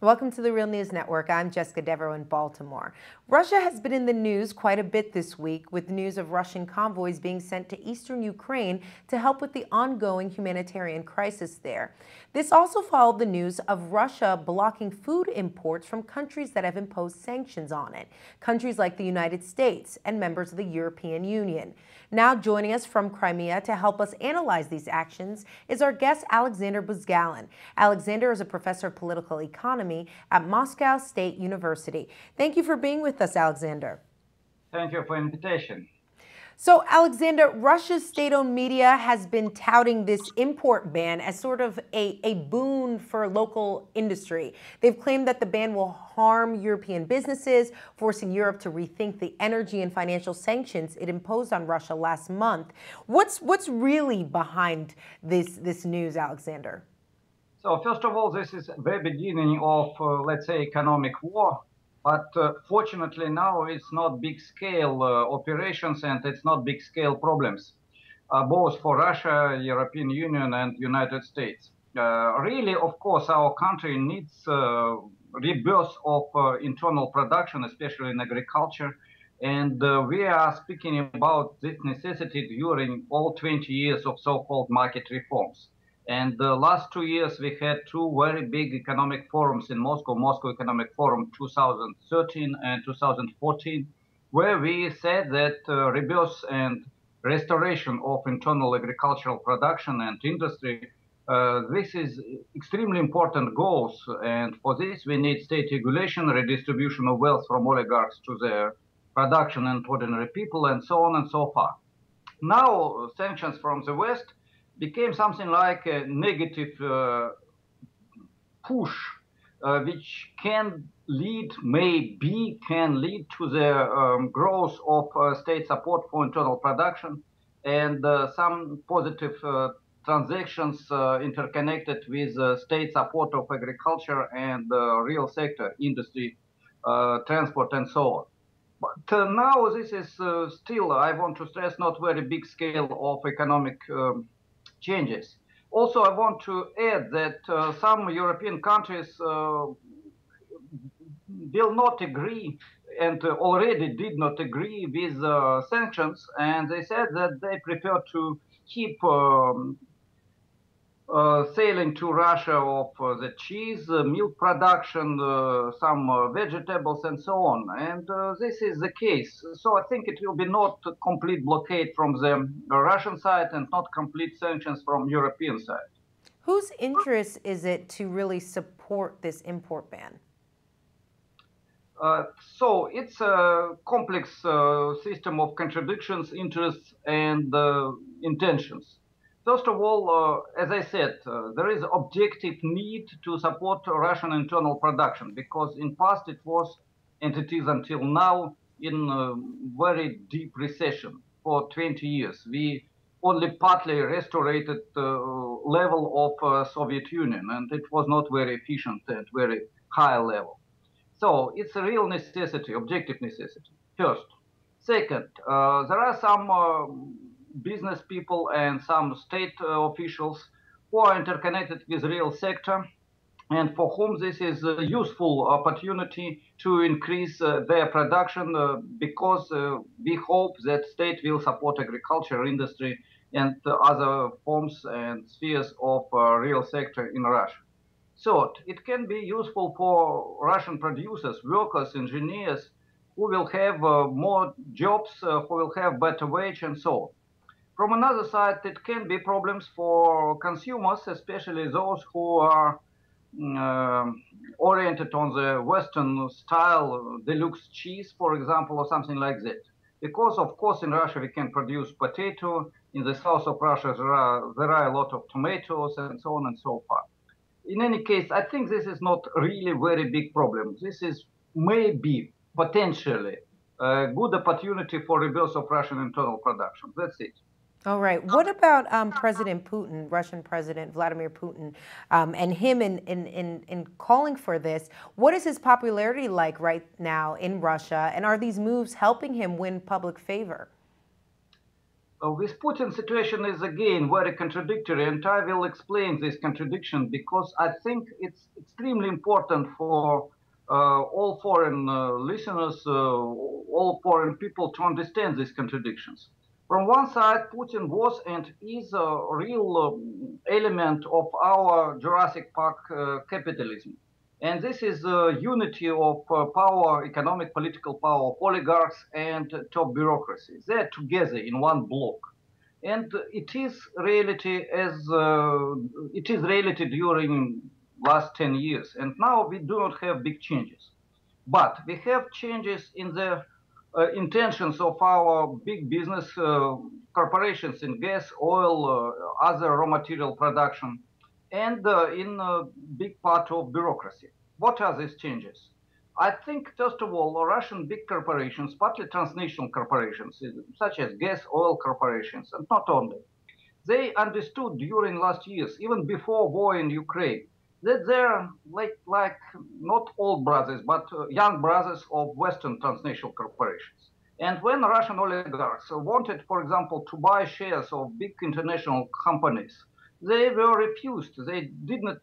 Welcome to the Real News Network. I'm Jessica Devereaux in Baltimore. Russia has been in the news quite a bit this week, with news of Russian convoys being sent to eastern Ukraine to help with the ongoing humanitarian crisis there. This also followed the news of Russia blocking food imports from countries that have imposed sanctions on it, countries like the United States and members of the European Union. Now joining us from Crimea to help us analyze these actions is our guest, Aleksandr Buzgalin. Aleksandr is a professor of political economy at Moscow State University. Thank you for being with us, Aleksandr. Thank you for the invitation. So, Aleksandr, Russia's state-owned media has been touting this import ban as sort of a boon for local industry. They've claimed that the ban will harm European businesses, forcing Europe to rethink the energy and financial sanctions it imposed on Russia last month. What's really behind this news, Aleksandr? So, first of all, this is the very beginning of, let's say, economic war. But fortunately now it's not big-scale operations and it's not big-scale problems, both for Russia, European Union and United States. Really, of course, our country needs rebirth of internal production, especially in agriculture. And we are speaking about this necessity during all 20 years of so-called market reforms. And the last 2 years, we had two very big economic forums in Moscow, Moscow Economic Forum 2013 and 2014, where we said that rebirth and restoration of internal agricultural production and industry, this is extremely important goals. And for this, we need state regulation, redistribution of wealth from oligarchs to their production and ordinary people, and so on and so forth. Now, sanctions from the West became something like a negative push, which can lead, maybe can lead to the growth of state support for internal production and some positive transactions interconnected with state support of agriculture and real sector, industry, transport, and so on. But now this is still, I want to stress, not very big scale of economic changes. Also, I want to add that some European countries will not agree and already did not agree with sanctions, and they said that they prefer to keep sailing to Russia of the cheese, milk production, some vegetables, and so on. And this is the case. So I think it will be not a complete blockade from the Russian side and not complete sanctions from European side. Whose interest is it to really support this import ban? So it's a complex system of contradictions, interests, and intentions. First of all, as I said, there is objective need to support Russian internal production because in past it was, and it is until now, in very deep recession for 20 years. We only partly restored the level of Soviet Union, and it was not very efficient at very high level. So it's a real necessity, objective necessity, first. Second, there are some business people and some state officials who are interconnected with real sector and for whom this is a useful opportunity to increase their production because we hope that state will support agriculture, industry, and other forms and spheres of real sector in Russia. Third, it can be useful for Russian producers, workers, engineers, who will have more jobs, who will have better wage, and so on. From another side, it can be problems for consumers, especially those who are oriented on the Western style, deluxe cheese, for example, or something like that. Because, of course, in Russia we can produce potato. In the south of Russia there are a lot of tomatoes and so on and so forth. In any case, I think this is not really very big problem. This is maybe potentially a good opportunity for rebirth of Russian internal production. That's it. All right. What about President Putin, Russian President Vladimir Putin, and him in calling for this? What is his popularity like right now in Russia, and are these moves helping him win public favor? With Putin, situation is again very contradictory, and I will explain this contradiction because I think it's extremely important for all foreign listeners, all foreign people to understand these contradictions. From one side, Putin was and is a real element of our Jurassic Park capitalism. And this is a unity of power, economic, political power, of oligarchs and top bureaucracy. They're together in one block. And it is reality during last 10 years. And now we do not have big changes. But we have changes in the intentions of our big business corporations in gas, oil, other raw material production, and in a big part of bureaucracy. What are these changes? I think, first of all, Russian big corporations, partly transnational corporations, such as gas, oil corporations, and not only, they understood during last years, even before war in Ukraine, that they're like not old brothers, but young brothers of Western transnational corporations. And when Russian oligarchs wanted, for example, to buy shares of big international companies, they were refused. They did not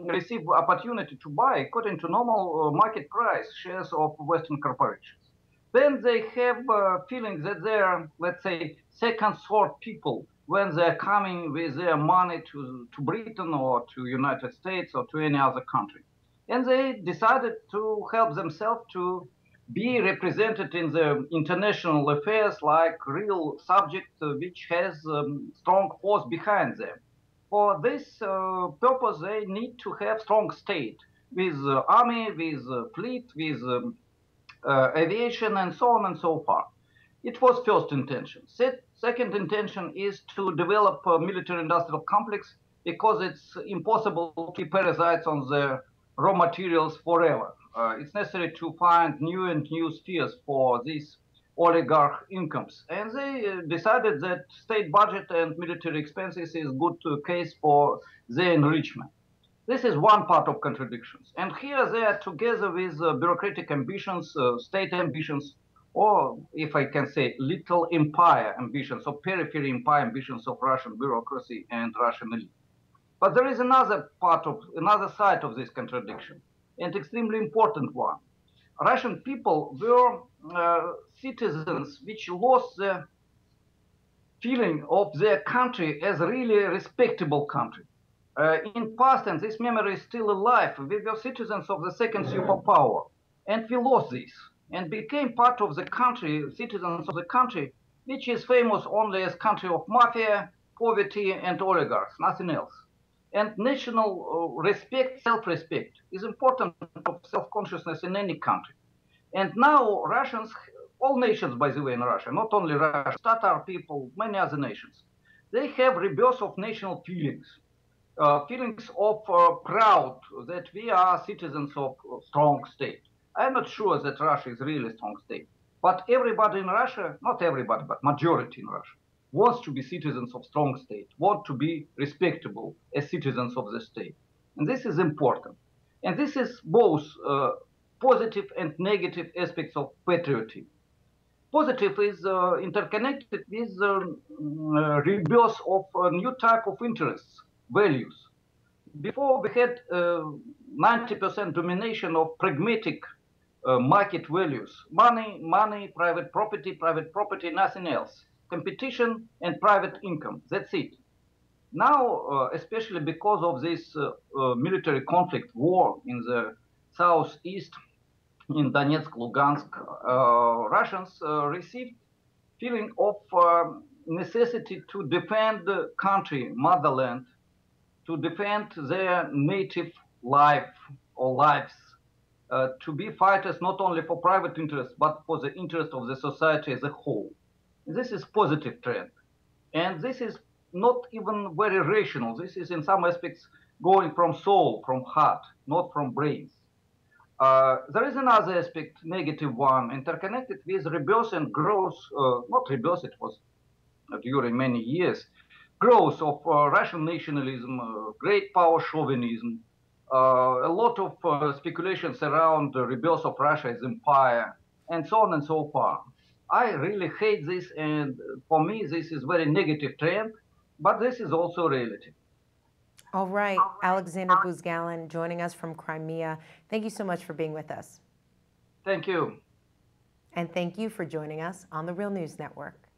receive opportunity to buy, according to normal market price, shares of Western corporations. Then they have a feeling that they're, let's say, second sort people when they're coming with their money to Britain or to United States or to any other country. And they decided to help themselves to be represented in the international affairs like real subject which has strong force behind them. For this purpose, they need to have strong state with army, with fleet, with aviation, and so on and so forth. It was first intention. Second intention is to develop a military-industrial complex because it's impossible to keep parasites on the raw materials forever. It's necessary to find new and new spheres for these oligarch incomes. And they decided that state budget and military expenses is good case for their enrichment. This is one part of contradictions. And here they are together with bureaucratic ambitions, state ambitions, or if I can say, little empire ambitions, or periphery empire ambitions of Russian bureaucracy and Russian elite. But there is another side of this contradiction, and extremely important one. Russian people were citizens which lost the feeling of their country as a really respectable country. In past, and this memory is still alive, we were citizens of the second superpower, and we lost this, and became part of the country, citizens of the country, which is famous only as country of mafia, poverty, and oligarchs, nothing else. And national respect, self-respect, is important of self-consciousness in any country. And now Russians, all nations, by the way, in Russia, not only Russia, Tatar people, many other nations, they have rebirth of national feelings. Feelings of proud that we are citizens of a strong state. I'm not sure that Russia is really a strong state, but everybody in Russia, not everybody, but majority in Russia, wants to be citizens of strong state, want to be respectable as citizens of the state. And this is important. And this is both positive and negative aspects of patriotism. Positive is interconnected with rebirth of a new type of interests, values. Before we had 90% domination of pragmatic market values. Money, private property, nothing else. Competition and private income, that's it. Now, especially because of this military conflict, war in the southeast, in Donetsk, Lugansk, Russians received feeling of necessity to defend the country, motherland, to defend their native life or lives, to be fighters not only for private interests, but for the interest of the society as a whole. This is positive trend. And this is not even very rational. This is in some aspects going from soul, from heart, not from brains. There is another aspect, negative one, interconnected with rebirth and growth, not rebirth, it was during many years, growth of Russian nationalism, great power chauvinism, a lot of speculations around the rebirth of Russia as empire, and so on and so forth. I really hate this, and for me, this is very negative trend, but this is also reality. All right, Aleksandr Buzgalin joining us from Crimea. Thank you so much for being with us. Thank you. And thank you for joining us on the Real News Network.